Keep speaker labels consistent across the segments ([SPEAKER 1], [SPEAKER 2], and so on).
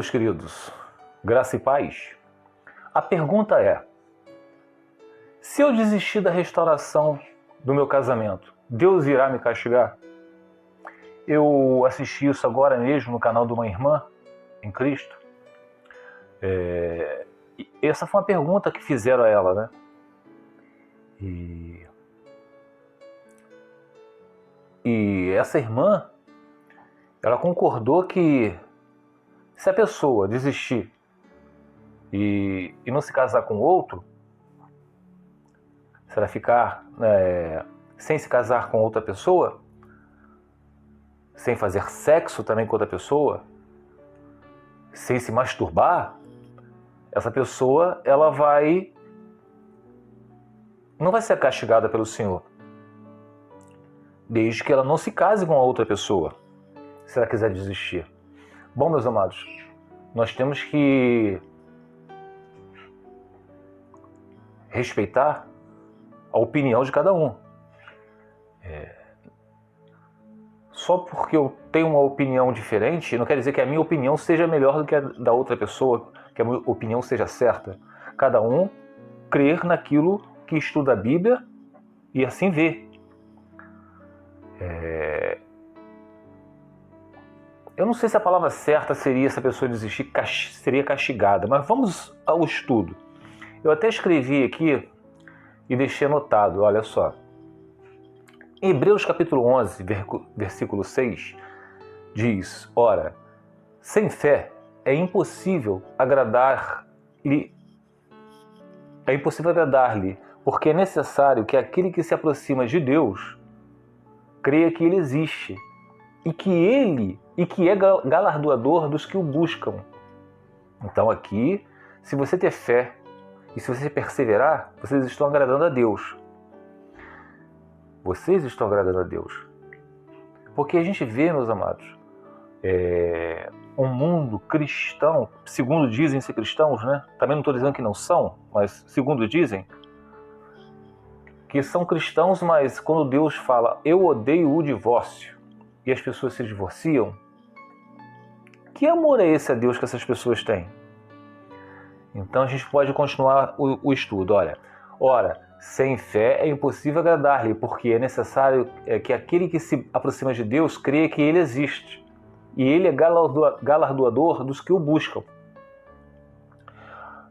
[SPEAKER 1] meus queridos, graça e paz. A pergunta é: se eu desistir da restauração do meu casamento, Deus irá me castigar? Eu assisti isso agora mesmo no canal de uma irmã em Cristo. Essa foi uma pergunta que fizeram a ela, né? E essa irmã, ela concordou que se a pessoa desistir e não se casar com outro, se ela ficar sem se casar com outra pessoa, sem fazer sexo também com outra pessoa, sem se masturbar, essa pessoa ela não vai ser castigada pelo Senhor, desde que ela não se case com a outra pessoa, se ela quiser desistir. Bom, meus amados, nós temos que respeitar a opinião de cada um. Só porque eu tenho uma opinião diferente, não quer dizer que a minha opinião seja melhor do que a da outra pessoa, que a minha opinião seja certa. Cada um crer naquilo que estuda a Bíblia e assim vê. Eu não sei se a palavra certa seria, se a pessoa desistir, seria castigada, mas vamos ao estudo. Eu até escrevi aqui e deixei anotado, olha só. Em Hebreus capítulo 11, versículo 6, diz: ora, sem fé é impossível agradar-lhe, porque é necessário que aquele que se aproxima de Deus creia que ele existe e que é galardoador dos que o buscam. Então aqui, se você ter fé e se você perseverar, vocês estão agradando a Deus. Vocês estão agradando a Deus. Porque a gente vê, meus amados, um mundo cristão, segundo dizem ser cristãos, né? Também não estou dizendo que não são, mas segundo dizem, que são cristãos, mas quando Deus fala, eu odeio o divórcio, e as pessoas se divorciam, que amor é esse a Deus que essas pessoas têm? Então a gente pode continuar o estudo. Ora, sem fé é impossível agradar-lhe, porque é necessário que aquele que se aproxima de Deus creia que ele existe, e ele é galardoador dos que o buscam.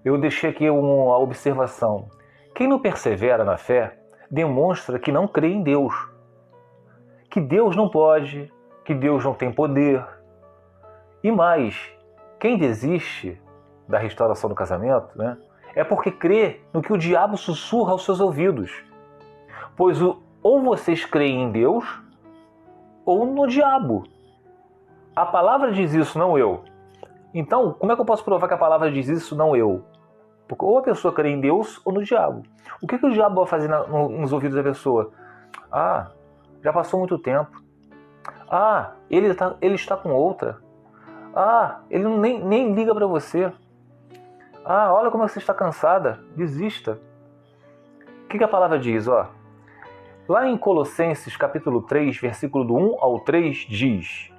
[SPEAKER 1] Eu deixei aqui uma observação. Quem não persevera na fé demonstra que não crê em Deus, que Deus não pode, que Deus não tem poder. E mais, quem desiste da restauração do casamento, né, é porque crê no que o diabo sussurra aos seus ouvidos. Pois ou vocês creem em Deus ou no diabo. A palavra diz isso, não eu. Então, como é que eu posso provar que a palavra diz isso, não eu? Porque ou a pessoa crê em Deus ou no diabo. O que o diabo vai fazer nos ouvidos da pessoa? Ah, já passou muito tempo. Ah, ele está com outra. Ah, ele nem liga para você. Ah, olha como você está cansada. Desista. O que a palavra diz? Lá em Colossenses capítulo 3, versículo do 1 ao 3 diz.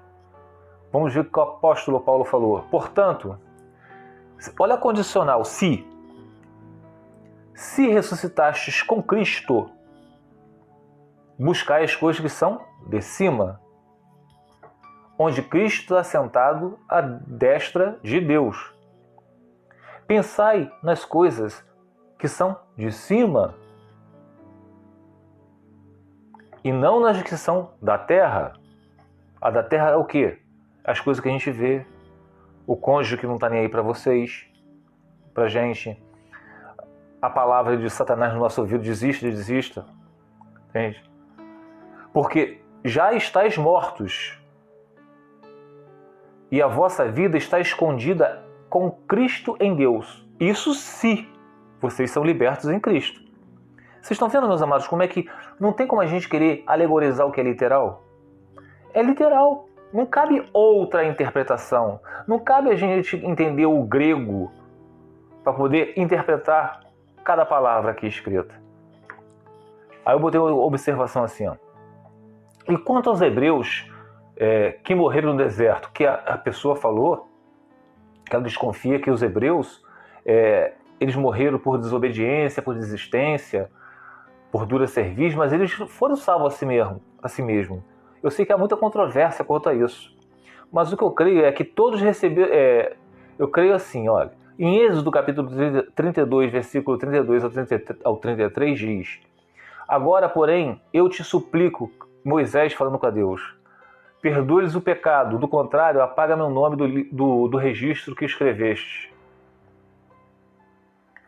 [SPEAKER 1] Vamos ver o que o apóstolo Paulo falou. Portanto, olha a condicional, se ressuscitastes com Cristo, buscai as coisas que são de cima, onde Cristo está sentado à destra de Deus. Pensai nas coisas que são de cima e não nas que são da terra. A da terra é o quê? As coisas que a gente vê, o cônjuge que não está nem aí para vocês, para gente, a palavra de Satanás no nosso ouvido, desista, entende? Porque já estáis mortos e a vossa vida está escondida com Cristo em Deus. Isso se vocês são libertos em Cristo. Vocês estão vendo, meus amados, como é que não tem como a gente querer alegorizar o que é literal? É literal. Não cabe outra interpretação. Não cabe a gente entender o grego para poder interpretar cada palavra aqui escrita. Aí eu botei uma observação assim, E quanto aos hebreus que morreram no deserto, que a pessoa falou ela desconfia que os hebreus, eles morreram por desobediência, por desistência, por dura cerviz, mas eles foram salvos a si mesmo. Eu sei que há muita controvérsia quanto a isso, mas o que eu creio é que todos receberam... eu creio assim, olha, em Êxodo capítulo 32, versículo 32 ao 33 diz: agora, porém, eu te suplico, Moisés falando com a Deus, perdoe-lhes o pecado, do contrário, apaga meu nome do registro que escreveste.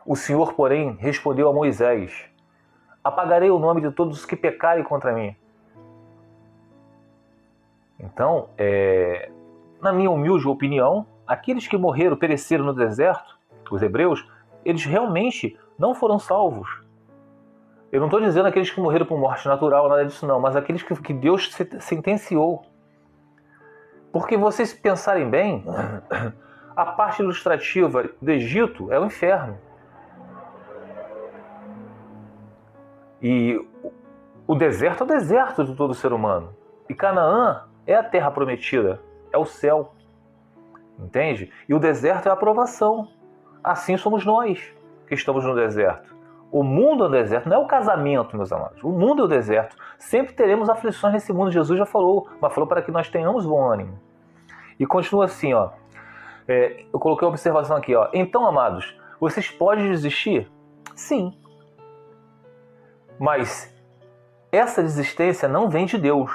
[SPEAKER 1] O Senhor, porém, respondeu a Moisés: apagarei o nome de todos os que pecarem contra mim. Então, na minha humilde opinião, aqueles que morreram, pereceram no deserto, os hebreus, eles realmente não foram salvos. Eu não estou dizendo aqueles que morreram por morte natural, nada disso não, mas aqueles que Deus sentenciou. Porque vocês pensarem bem, a parte ilustrativa do Egito é o inferno. E o deserto é o deserto de todo ser humano. E Canaã é a terra prometida, é o céu. Entende? E o deserto é a aprovação. Assim somos nós que estamos no deserto. O mundo é o deserto, não é o casamento, meus amados. O mundo é o deserto. Sempre teremos aflições nesse mundo. Jesus já falou, mas falou para que nós tenhamos bom ânimo. E continua assim, ó. Eu coloquei uma observação aqui, ó. Então, amados, vocês podem desistir? Sim. Mas essa desistência não vem de Deus,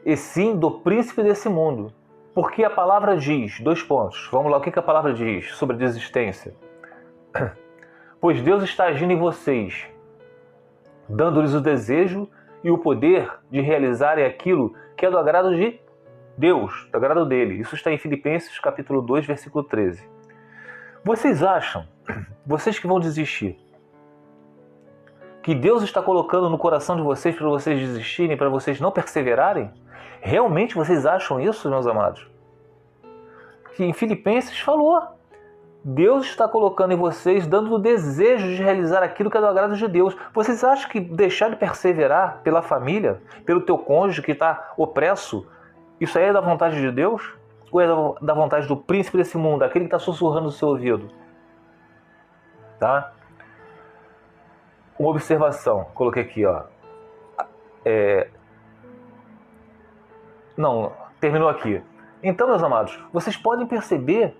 [SPEAKER 1] e sim do príncipe desse mundo. Porque a palavra diz, 2 pontos. Vamos lá, o que a palavra diz sobre a desistência? Pois Deus está agindo em vocês, dando-lhes o desejo e o poder de realizarem aquilo que é do agrado de Deus, do agrado dele. Isso está em Filipenses capítulo 2, versículo 13. Vocês acham, vocês que vão desistir, que Deus está colocando no coração de vocês para vocês desistirem, para vocês não perseverarem? Realmente vocês acham isso, meus amados? Que em Filipenses falou, Deus está colocando em vocês, dando o desejo de realizar aquilo que é do agrado de Deus. Vocês acham que deixar de perseverar pela família, pelo teu cônjuge que está opresso, isso aí é da vontade de Deus? Ou é da vontade do príncipe desse mundo, aquele que está sussurrando no seu ouvido? Tá? Uma observação, coloquei aqui, ó. Não, terminou aqui. Então, meus amados, vocês podem perceber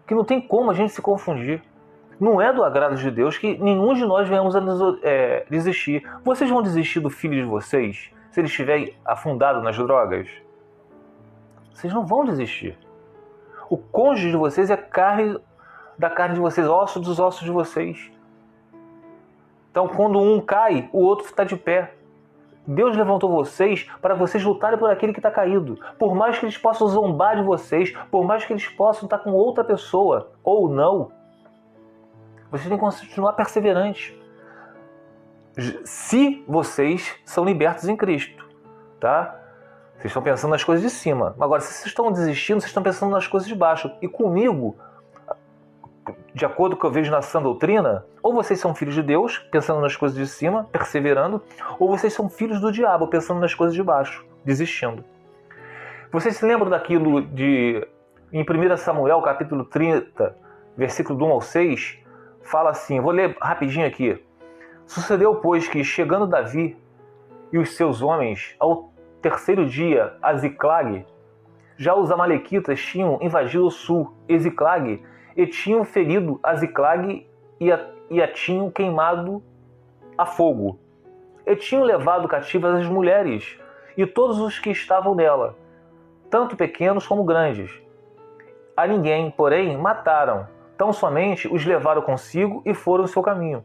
[SPEAKER 1] que não tem como a gente se confundir. Não é do agrado de Deus que nenhum de nós venhamos a desistir. Vocês vão desistir do filho de vocês se ele estiver afundado nas drogas? Vocês não vão desistir. O cônjuge de vocês é carne da carne de vocês, osso dos ossos de vocês. Então, quando um cai, o outro está de pé. Deus levantou vocês para vocês lutarem por aquele que está caído. Por mais que eles possam zombar de vocês, por mais que eles possam estar com outra pessoa, ou não, vocês têm que continuar perseverantes. Se vocês são libertos em Cristo, tá? Vocês estão pensando nas coisas de cima. Agora, se vocês estão desistindo, vocês estão pensando nas coisas de baixo. E comigo, de acordo com o que eu vejo na sã doutrina, ou vocês são filhos de Deus, pensando nas coisas de cima, perseverando, ou vocês são filhos do diabo, pensando nas coisas de baixo, desistindo. Vocês se lembram daquilo em 1 Samuel, capítulo 30, versículo do 1 ao 6, fala assim, vou ler rapidinho aqui. Sucedeu, pois, que chegando Davi e os seus homens ao terceiro dia a Ziclag, já os amalequitas tinham invadido o sul, e Ziclag, e tinham ferido a Ziclag e a tinham queimado a fogo. E tinham levado cativas as mulheres e todos os que estavam nela, tanto pequenos como grandes. A ninguém, porém, mataram, tão somente os levaram consigo e foram o seu caminho.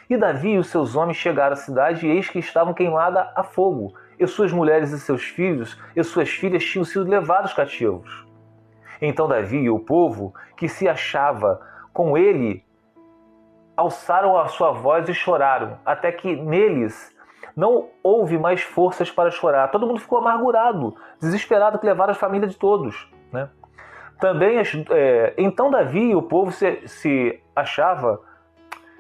[SPEAKER 1] E Davi e os seus homens chegaram à cidade, e eis que estavam queimadas a fogo, e suas mulheres e seus filhos e suas filhas tinham sido levados cativos. Então Davi e o povo que se achava com ele alçaram a sua voz e choraram, até que neles não houve mais forças para chorar. Todo mundo ficou amargurado, desesperado, que levaram a família de todos, né? Também, então Davi e o povo se achava...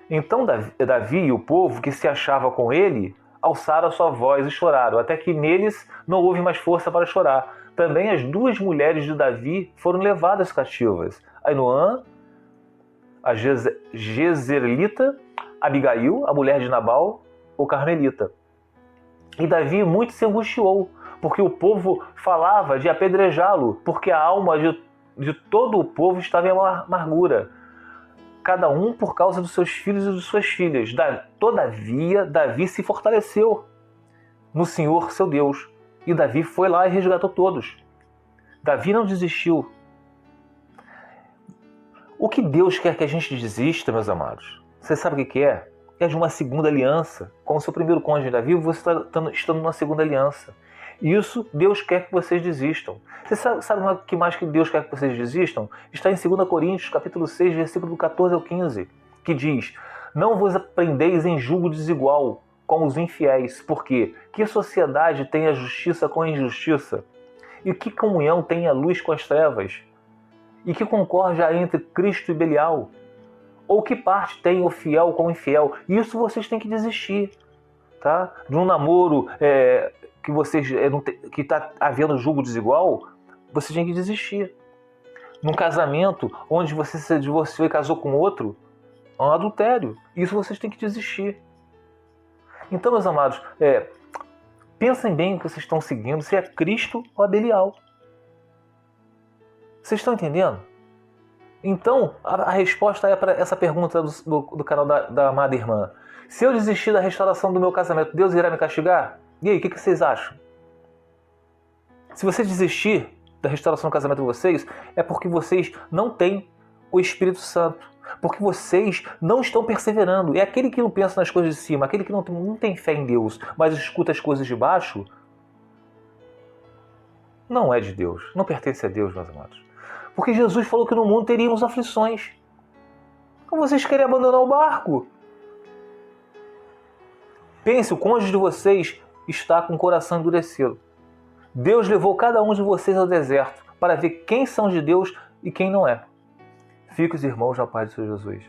[SPEAKER 1] Então Davi e o povo que se achava com ele alçaram a sua voz e choraram, até que neles não houve mais força para chorar. também as 2 mulheres de Davi foram levadas cativas. Ainoã, a Jezreelita, Abigail, a mulher de Nabal, o Carmelita. E Davi muito se angustiou, porque o povo falava de apedrejá-lo, porque a alma de todo o povo estava em amargura, cada um por causa dos seus filhos e de suas filhas. Todavia, Davi se fortaleceu no Senhor, seu Deus. E Davi foi lá e resgatou todos. Davi não desistiu. O que Deus quer que a gente desista, meus amados? Você sabe o que é? É de uma segunda aliança. Com o seu primeiro cônjuge Davi, você está numa segunda aliança. Isso Deus quer que vocês desistam. Você sabe o que mais que Deus quer que vocês desistam? Está em 2 Coríntios, capítulo 6, versículo 14 ao 15, que diz: não vos prendeis em julgo desigual com os infiéis, porque que sociedade tem a justiça com a injustiça? E que comunhão tem a luz com as trevas? E que concórdia há entre Cristo e Belial? Ou que parte tem o fiel com o infiel? Isso vocês têm que desistir, tá? De um namoro que está havendo julgo desigual, você tem que desistir. Num casamento onde você se divorciou e casou com outro, é um adultério. Isso vocês têm que desistir. Então, meus amados, pensem bem o que vocês estão seguindo, se é Cristo ou a Belial. Vocês estão entendendo? Então, a resposta é para essa pergunta do canal da amada irmã. Se eu desistir da restauração do meu casamento, Deus irá me castigar? E aí, o que vocês acham? Se você desistir da restauração do casamento de vocês, é porque vocês não têm o Espírito Santo. Porque vocês não estão perseverando. É aquele que não pensa nas coisas de cima, aquele que não tem fé em Deus, mas escuta as coisas de baixo, não é de Deus, não pertence a Deus, meus amados. Porque Jesus falou que no mundo teríamos aflições. Então vocês querem abandonar o barco? Pense, o cônjuge de vocês está com o coração endurecido. Deus levou cada um de vocês ao deserto para ver quem são de Deus e quem não é. Fique os irmãos na paz do Senhor Jesus.